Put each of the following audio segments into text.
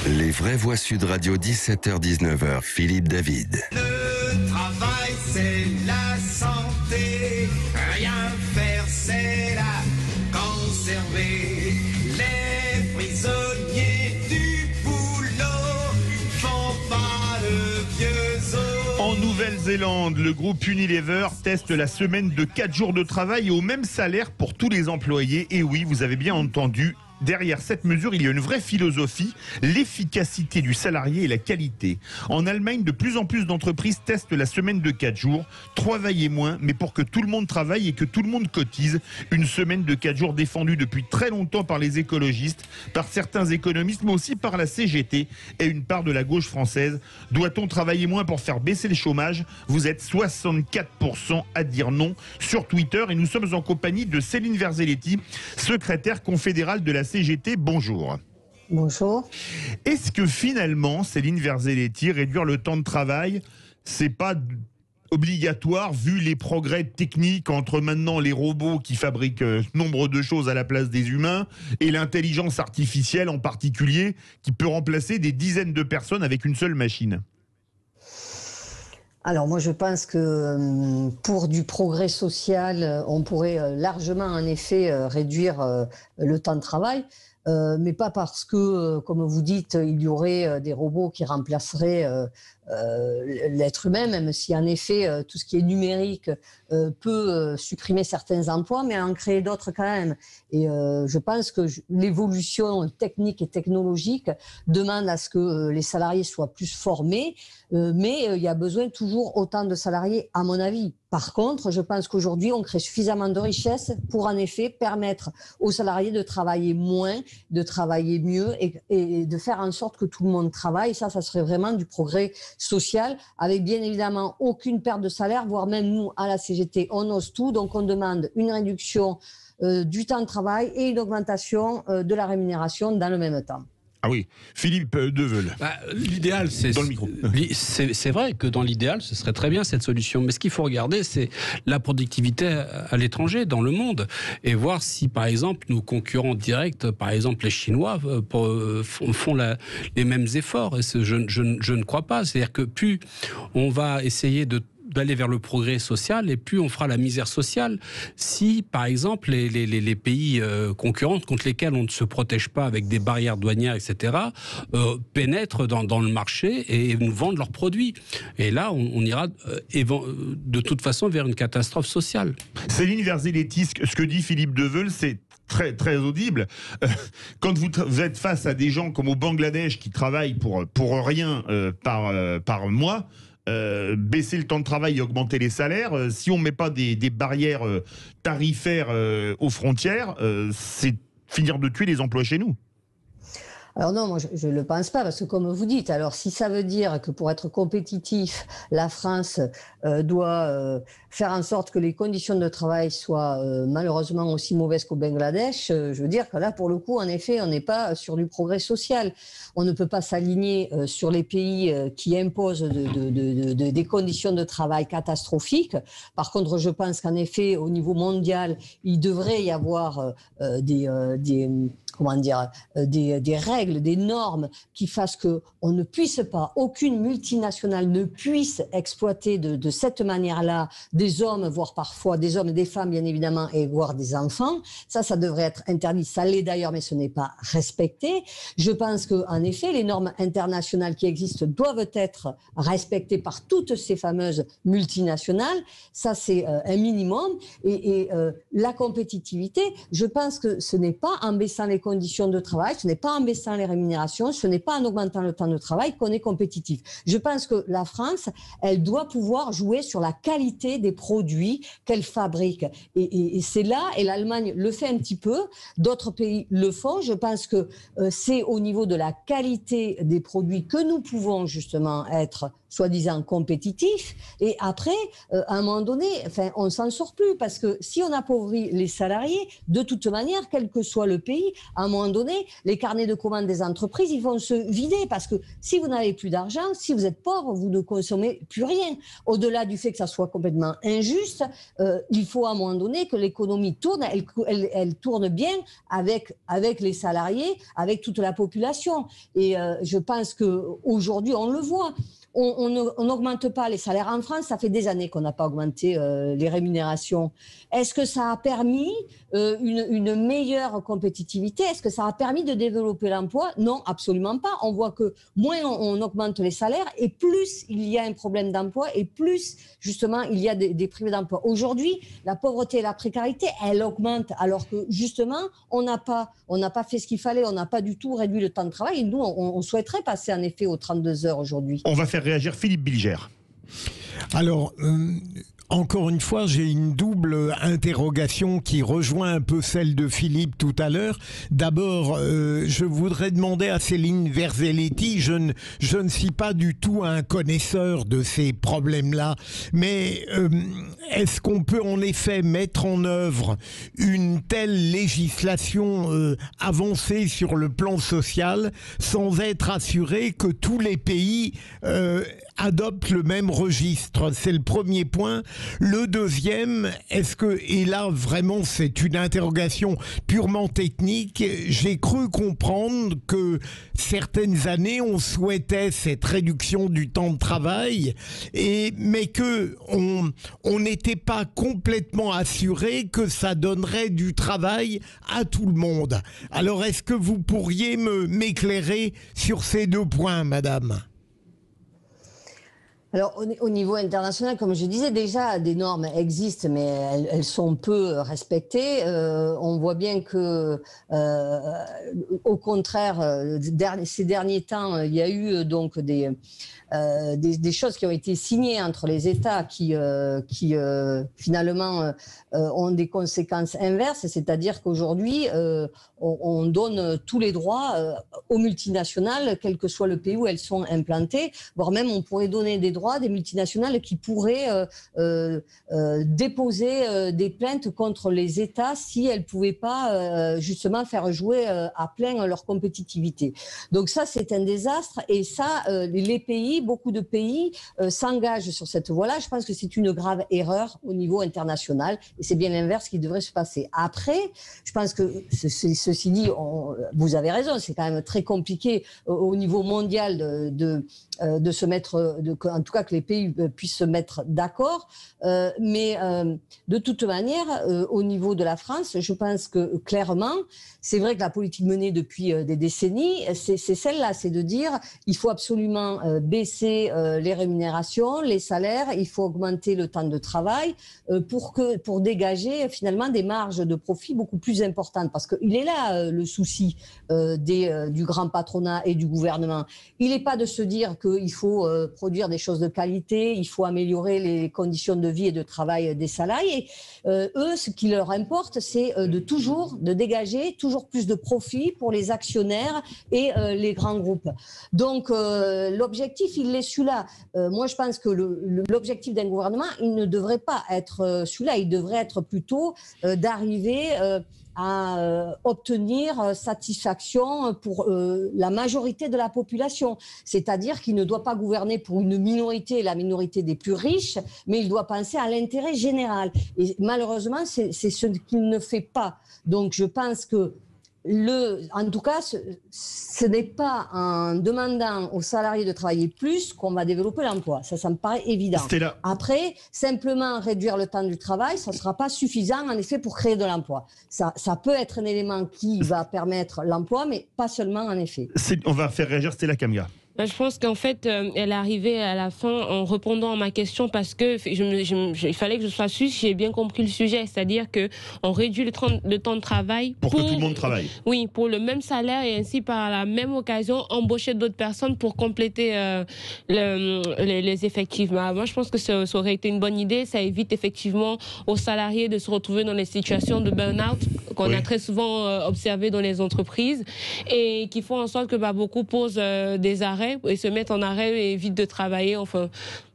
Les vraies voix Sud Radio, 17h-19h, Philippe David. Le travail, c'est la santé. Rien faire, c'est la conserver. Les prisonniers du boulot font pas de vieux os. En Nouvelle-Zélande, le groupe Unilever teste la semaine de 4 jours de travail au même salaire pour tous les employés. Et oui, vous avez bien entendu. Derrière cette mesure, il y a une vraie philosophie, l'efficacité du salarié et la qualité. En Allemagne, de plus en plus d'entreprises testent la semaine de 4 jours, travailler moins, mais pour que tout le monde travaille et que tout le monde cotise. Une semaine de 4 jours défendue depuis très longtemps par les écologistes, par certains économistes, mais aussi par la CGT et une part de la gauche française. Doit-on travailler moins pour faire baisser le chômage? Vous êtes 64% à dire non sur Twitter et nous sommes en compagnie de Céline Verzelletti, secrétaire confédérale de la CGT, bonjour. Bonjour. Est-ce que finalement, Céline Verzelletti, réduire le temps de travail, c'est pas obligatoire vu les progrès techniques entre maintenant les robots qui fabriquent nombre de choses à la place des humains et l'intelligence artificielle en particulier qui peut remplacer des dizaines de personnes avec une seule machine? Alors moi je pense que pour du progrès social, on pourrait largement en effet réduire le temps de travail, mais pas parce que, comme vous dites, il y aurait des robots qui remplaceraient l'être humain, même si en effet tout ce qui est numérique peut supprimer certains emplois, mais en créer d'autres quand même. Et je pense que l'évolution technique et technologique demande à ce que les salariés soient plus formés, mais il y a besoin toujours autant de salariés, à mon avis. Par contre, je pense qu'aujourd'hui, on crée suffisamment de richesses pour en effet permettre aux salariés de travailler moins, de travailler mieux et de faire en sorte que tout le monde travaille. Ça serait vraiment du progrès social, avec bien évidemment aucune perte de salaire, voire même nous, à la CGT, on ose tout. Donc on demande une réduction du temps de travail et une augmentation de la rémunération dans le même temps. Ah oui, Philippe Deveul. L'idéal, c'est dans le micro. C'est vrai que dans l'idéal, ce serait très bien cette solution. Mais ce qu'il faut regarder, c'est la productivité à l'étranger, dans le monde, et voir si, par exemple, nos concurrents directs, par exemple les Chinois, font les mêmes efforts. Et je ne crois pas. C'est-à-dire que plus on va essayer d'aller vers le progrès social et plus on fera la misère sociale. Si, par exemple, les pays concurrents contre lesquels on ne se protège pas avec des barrières douanières, etc., pénètrent dans le marché et nous vendent leurs produits. Et là, on ira de toute façon vers une catastrophe sociale. Céline Verzelletti, ce que dit Philippe Deveul, c'est très, très audible. Quand vous êtes face à des gens comme au Bangladesh qui travaillent pour rien par mois, baisser le temps de travail et augmenter les salaires, si on ne met pas des barrières tarifaires aux frontières, c'est finir de tuer les emplois chez nous. Alors non, moi je ne le pense pas, parce que comme vous dites, alors si ça veut dire que pour être compétitif, la France doit faire en sorte que les conditions de travail soient malheureusement aussi mauvaises qu'au Bangladesh, je veux dire que là, pour le coup, en effet, on n'est pas sur du progrès social. On ne peut pas s'aligner sur les pays qui imposent des conditions de travail catastrophiques. Par contre, je pense qu'en effet, au niveau mondial, il devrait y avoir des règles, des normes qui fassent qu'on ne puisse pas, aucune multinationale ne puisse exploiter de cette manière-là des hommes, voire parfois des hommes et des femmes, bien évidemment, et voire des enfants. Ça devrait être interdit. Ça l'est d'ailleurs, mais ce n'est pas respecté. Je pense qu'en effet, les normes internationales qui existent doivent être respectées par toutes ces fameuses multinationales. Ça, c'est un minimum. Et la compétitivité, je pense que ce n'est pas en baissant les conditions de travail, ce n'est pas en baissant les rémunérations, ce n'est pas en augmentant le temps de travail qu'on est compétitif. Je pense que la France, elle doit pouvoir jouer sur la qualité des produits qu'elle fabrique. Et c'est là, et l'Allemagne le fait un petit peu, d'autres pays le font. Je pense que c'est au niveau de la qualité des produits que nous pouvons justement être soi-disant compétitifs. Et après, à un moment donné, on s'en sort plus parce que si on appauvrit les salariés, de toute manière, quel que soit le pays, à un moment donné, les carnets de commandes des entreprises, ils vont se vider parce que si vous n'avez plus d'argent, si vous êtes pauvre, vous ne consommez plus rien. Au-delà du fait que ça soit complètement injuste, il faut à un moment donné que l'économie tourne, elle tourne bien avec les salariés, avec toute la population. Et je pense qu'aujourd'hui, on le voit. On n'augmente pas les salaires en France. Ça fait des années qu'on n'a pas augmenté les rémunérations. Est-ce que ça a permis une meilleure compétitivité? Est-ce que ça a permis de développer l'emploi? Non, absolument pas. On voit que moins on augmente les salaires et plus il y a un problème d'emploi et plus, justement, il y a des privés d'emploi. Aujourd'hui, la pauvreté et la précarité, elles augmentent alors que, justement, on n'a pas fait ce qu'il fallait. On n'a pas du tout réduit le temps de travail. Et nous, on souhaiterait passer, en effet, aux 32 heures aujourd'hui. On va faire réagir Philippe Bilger. Alors, encore une fois, j'ai une double interrogation qui rejoint un peu celle de Philippe tout à l'heure. D'abord, je voudrais demander à Céline Verzelletti, je ne suis pas du tout un connaisseur de ces problèmes-là, mais est-ce qu'on peut en effet mettre en œuvre une telle législation avancée sur le plan social sans être assuré que tous les pays adoptent le même registre? C'est le premier point. Le deuxième, et là vraiment c'est une interrogation purement technique, j'ai cru comprendre que certaines années on souhaitait cette réduction du temps de travail, mais que on n'était pas complètement assuré que ça donnerait du travail à tout le monde. Alors est-ce que vous pourriez m'éclairer sur ces deux points, madame ? Alors, au niveau international, comme je disais, déjà, des normes existent, mais elles sont peu respectées. On voit bien que, au contraire, ces derniers temps, il y a eu donc des choses qui ont été signées entre les États qui finalement ont des conséquences inverses, c'est-à-dire qu'aujourd'hui, on donne tous les droits aux multinationales, quel que soit le pays où elles sont implantées, voire même on pourrait donner des droits à des multinationales qui pourraient déposer des plaintes contre les États si elles ne pouvaient pas justement faire jouer à plein leur compétitivité. Donc ça, c'est un désastre et ça, les pays, beaucoup de pays s'engagent sur cette voie-là. Je pense que c'est une grave erreur au niveau international et c'est bien l'inverse qui devrait se passer. Après, je pense que ceci dit, vous avez raison, c'est quand même très compliqué au niveau mondial de se mettre, en tout cas que les pays puissent se mettre d'accord. Mais de toute manière, au niveau de la France, je pense que clairement, c'est vrai que la politique menée depuis des décennies, c'est celle-là, c'est de dire il faut absolument baisser les rémunérations, les salaires, il faut augmenter le temps de travail pour dégager finalement des marges de profit beaucoup plus importantes. Parce qu'il est là le souci du grand patronat et du gouvernement. Il n'est pas de se dire qu'il faut produire des choses de qualité, il faut améliorer les conditions de vie et de travail des salariés. Eux, ce qui leur importe, c'est de dégager toujours plus de profit pour les actionnaires et les grands groupes. Donc, l'objectif, il est celui-là. Moi, je pense que l'objectif d'un gouvernement, il ne devrait pas être celui-là. Il devrait être plutôt d'arriver à obtenir satisfaction pour la majorité de la population. C'est-à-dire qu'il ne doit pas gouverner pour une minorité, la minorité des plus riches, mais il doit penser à l'intérêt général. Et malheureusement, c'est ce qu'il ne fait pas. Donc je pense que en tout cas, ce n'est pas en demandant aux salariés de travailler plus qu'on va développer l'emploi. Ça me paraît évident. Après, simplement réduire le temps du travail, ça ne sera pas suffisant, en effet, pour créer de l'emploi. Ça peut être un élément qui va permettre l'emploi, mais pas seulement, en effet. On va faire réagir Stella Kamga. Je pense qu'en fait, elle est arrivée à la fin en répondant à ma question parce que il fallait que je sois sûre, j'ai bien compris le sujet, c'est-à-dire qu'on réduit le temps de travail pour que tout le monde travaille. Oui, pour le même salaire et ainsi par la même occasion embaucher d'autres personnes pour compléter les effectifs. Moi, je pense que ça aurait été une bonne idée. Ça évite effectivement aux salariés de se retrouver dans des situations de burn-out qu'on a très souvent observé dans les entreprises et qui font en sorte que beaucoup posent des arrêts arrêt et se mettre en arrêt et évite de travailler. Enfin,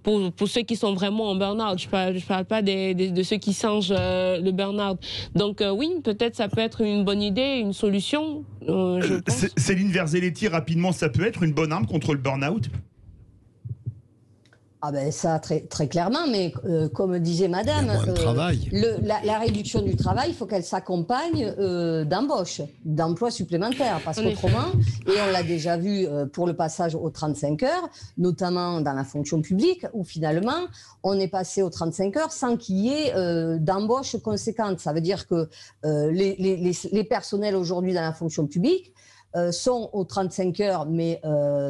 pour ceux qui sont vraiment en burn-out, je parle pas de ceux qui changent le burn-out. Donc oui, peut-être ça peut être une bonne idée, une solution. Je pense. Céline Verzelletti, rapidement, ça peut être une bonne arme contre le burn-out? Ah ben ça, très clairement, mais comme disait madame, la réduction du travail, il faut qu'elle s'accompagne d'embauche, d'emplois supplémentaires, parce qu'autrement, et on l'a déjà vu pour le passage aux 35 heures, notamment dans la fonction publique, où finalement, on est passé aux 35 heures sans qu'il y ait d'embauche conséquente. Ça veut dire que les personnels aujourd'hui dans la fonction publique sont aux 35 heures, mais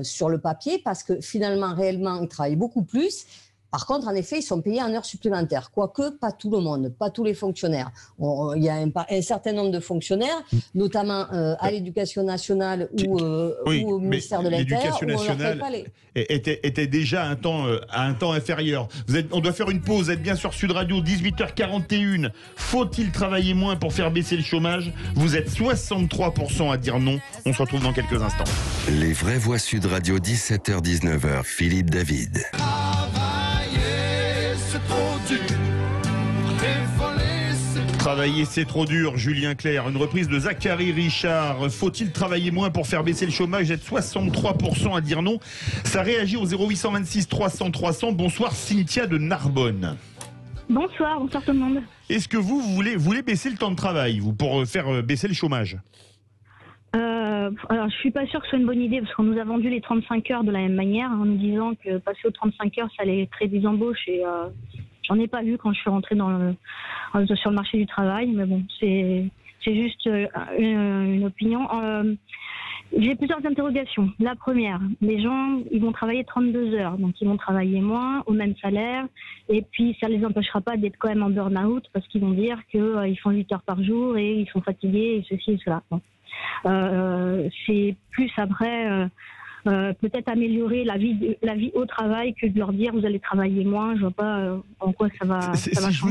sur le papier, parce que finalement, réellement, ils travaillent beaucoup plus. Par contre, en effet, ils sont payés en heures supplémentaires, quoique pas tout le monde, pas tous les fonctionnaires. Il y a un certain nombre de fonctionnaires, notamment à l'Éducation nationale ou au ministère de l'Intérieur, où on leur paye pas les... était déjà à un temps inférieur. On doit faire une pause. Vous êtes bien sur Sud Radio, 18h41. Faut-il travailler moins pour faire baisser le chômage? Vous êtes 63% à dire non. On se retrouve dans quelques instants. Les vraies voix Sud Radio, 17h-19h. Philippe David. Travailler, c'est trop dur, Julien Clerc. Une reprise de Zachary Richard. Faut-il travailler moins pour faire baisser le chômage? Vous êtes 63% à dire non. Ça réagit au 0826 300 300. Bonsoir, Cynthia de Narbonne. Bonsoir tout le monde. Est-ce que vous voulez baisser le temps de travail, vous, pour faire baisser le chômage? Alors, je suis pas sûre que ce soit une bonne idée, parce qu'on nous a vendu les 35 heures de la même manière, en nous disant que passer aux 35 heures, ça allait créer des embauches, et j'en ai pas vu quand je suis rentrée sur le marché du travail, mais bon, c'est juste une opinion. J'ai plusieurs interrogations. La première, les gens, ils vont travailler 32 heures, donc ils vont travailler moins, au même salaire, et puis ça les empêchera pas d'être quand même en burn-out, parce qu'ils vont dire qu'ils font 8 heures par jour et ils sont fatigués, et ceci et cela. Bon. C'est plus après peut-être améliorer la vie au travail que de leur dire vous allez travailler moins. Je vois pas en quoi ça va changer. Si je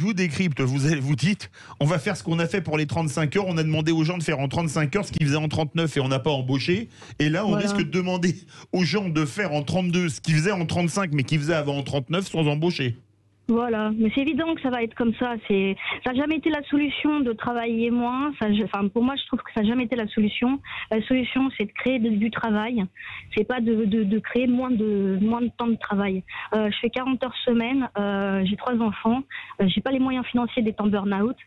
vous décrypte, vous dites on va faire ce qu'on a fait pour les 35 heures, on a demandé aux gens de faire en 35 heures ce qu'ils faisaient en 39 et on n'a pas embauché, et là on risque de demander aux gens de faire en 32 ce qu'ils faisaient en 35 mais qu'ils faisaient avant en 39 sans embaucher. Voilà, mais c'est évident que ça va être comme ça. Ça n'a jamais été la solution de travailler moins. Pour moi, je trouve que ça n'a jamais été la solution. La solution, c'est de créer du travail. C'est pas de créer moins de temps de travail. Je fais 40 heures semaine. J'ai 3 enfants. J'ai pas les moyens financiers d'être en burn-out.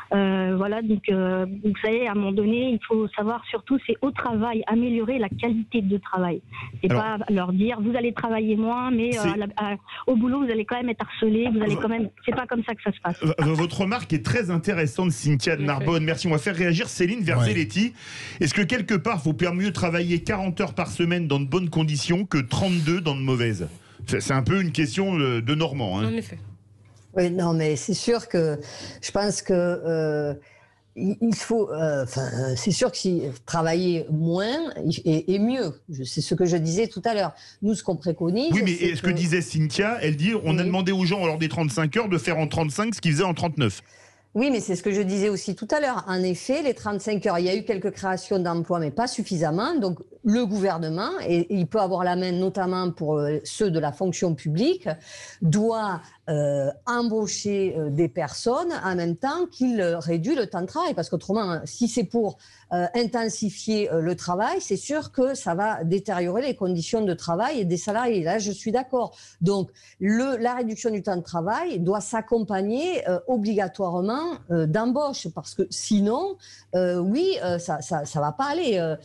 Voilà, donc vous savez, à un moment donné, il faut savoir surtout, c'est au travail, améliorer la qualité de travail. C'est pas leur dire vous allez travailler moins, mais au boulot vous allez quand même être harcelé. C'est pas comme ça que ça se passe. Votre remarque est très intéressante, Cynthia de Narbonne. Merci. On va faire réagir Céline Verzelletti. Est-ce que quelque part, il faut mieux travailler 40 heures par semaine dans de bonnes conditions que 32 dans de mauvaises? C'est un peu une question de Normand. Hein. En effet. Oui, non, mais c'est sûr que je pense que il faut. C'est sûr que si travailler moins est mieux. C'est ce que je disais tout à l'heure. Nous, ce qu'on préconise. Oui, mais ce que disait Cynthia, elle dit on a demandé aux gens lors des 35 heures de faire en 35 ce qu'ils faisaient en 39. Oui, mais c'est ce que je disais aussi tout à l'heure. En effet, les 35 heures, il y a eu quelques créations d'emplois, mais pas suffisamment. Donc, le gouvernement, et il peut avoir la main notamment pour ceux de la fonction publique, doit embaucher des personnes en même temps qu'il réduit le temps de travail. Parce qu'autrement, si c'est pour intensifier le travail, c'est sûr que ça va détériorer les conditions de travail et des salariés. Là, je suis d'accord. Donc, la réduction du temps de travail doit s'accompagner obligatoirement d'embauche, parce que sinon, ça va pas aller.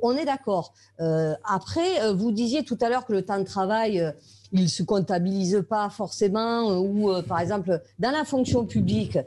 On est d'accord. Après, vous disiez tout à l'heure que le temps de travail il ne se comptabilise pas forcément, ou par exemple dans la fonction publique,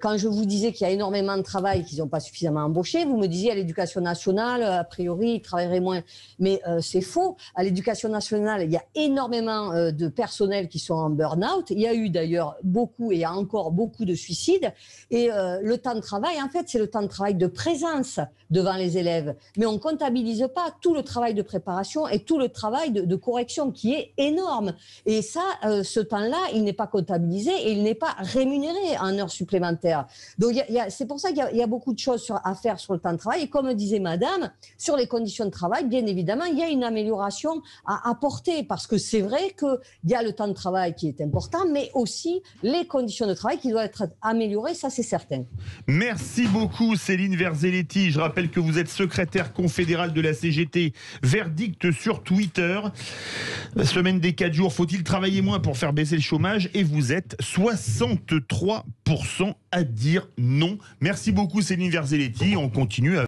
quand je vous disais qu'il y a énormément de travail qu'ils n'ont pas suffisamment embauché, vous me disiez à l'Éducation nationale, a priori ils travailleraient moins, mais c'est faux. À l'Éducation nationale, il y a énormément de personnel qui sont en burn-out, il y a eu d'ailleurs beaucoup et il y a encore beaucoup de suicides, et le temps de travail en fait c'est le temps de travail de présence devant les élèves, mais on ne comptabilise pas tout le travail de préparation et tout le travail de correction qui est énorme. norme. Et ça, ce temps-là, il n'est pas comptabilisé et il n'est pas rémunéré en heures supplémentaires. Donc c'est pour ça qu'il y a beaucoup de choses à faire sur le temps de travail. Et comme disait madame, sur les conditions de travail, bien évidemment, il y a une amélioration à apporter parce que c'est vrai qu'il y a le temps de travail qui est important, mais aussi les conditions de travail qui doivent être améliorées, ça c'est certain. Merci beaucoup Céline Verzelletti. Je rappelle que vous êtes secrétaire confédérale de la CGT. Verdict sur Twitter. Semaine des 4 jours, faut-il travailler moins pour faire baisser le chômage? Et vous êtes 63% à dire non. Merci beaucoup Céline Verzelletti. On continue avec